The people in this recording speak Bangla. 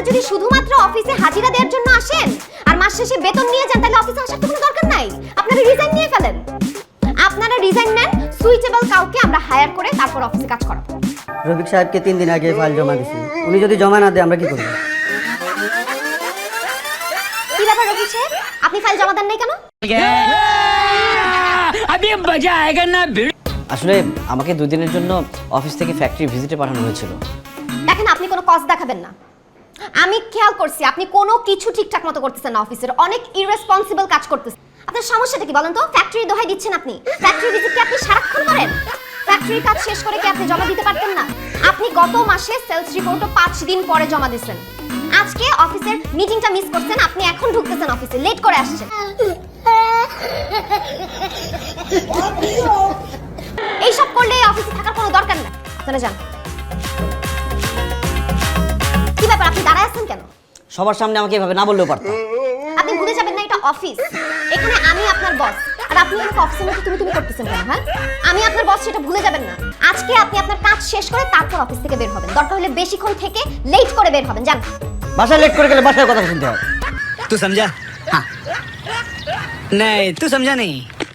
যদি শুধুমাত্র অফিসে হাজিরা দেওয়ার জন্য আসেন আর মাস শেষে বেতন নিয়ে যান তাহলে অফিসে আসার তো কোনো দরকার নাই। আপনারা রিজাইন নিয়ে ফেলেন। আপনারা রিজাইন নেন, সুইটেবল কাউকে আমরা হায়ার করে তারপর অফিসে কাজ করাবো। রফিক সাহেবকে 3 দিন আগে ফাইল জমা দিছি, উনি যদি জমা না দেয় আমরা কি করব? কি ব্যাপার রফিক সাহেব, আপনি ফাইল জমা দেন নাই কেন? আসলে আমাকে 2 দিনের জন্য অফিস থেকে ফ্যাক্টরি ভিজিটে পাঠানো হয়েছিল। দেখেন আপনি কোনো কজ দেখাবেন না। আমি খেয়াল করছি আপনি কোনো কিছু ঠিকঠাক মতো করতেছেন না, অফিসের অনেক ইররেসপন্সিবল কাজ করতেছেন। আপনার সমস্যাটা কি বলেন তো? ফ্যাক্টরি দোহাই দিচ্ছেন আপনি, ফ্যাক্টরি ভিজিট কি আপনি সারাক্ষণ করেন? ফ্যাক্টরির কাজ শেষ করে কি আপনি জমা দিতে পারতেন না? আপনি গত মাসে সেলস রিপোর্টও 5 দিন পরে জমা দিয়েছেন। আজকে অফিসের মিটিংটা মিস করছেন, আপনি এখন ঢুকতেছেন অফিসে, লেট করে আসছেন। এইসব করলে অফিসে থাকার কোনো দরকার নেই। আপনারা যান। কি ব্যাপার, আপনি দাঁড়ায় আছেন কেন? সবার সামনে আমাকে এভাবে না বললেও পারতাম। আপনি ভুলে যাবেন না এটা অফিস, এখানে আমি আপনার বস, আর আপনি আমাকে অফিসের মধ্যে তুমি করতেছেন কেন? হ্যাঁ, আমি আপনার বস, সেটা ভুলে যাবেন না। আজকে আপনি আপনার কাজ শেষ করে তারপর অফিস থেকে বের হবেন, দরকার হলে বেশিক্ষণ থেকে লেট করে বের হবেন। যান। বাসায় লেট করে গেলে বাসায় কথা শুনতে হয়। तू समझा? हाँ नहीं, तू समझा नहीं।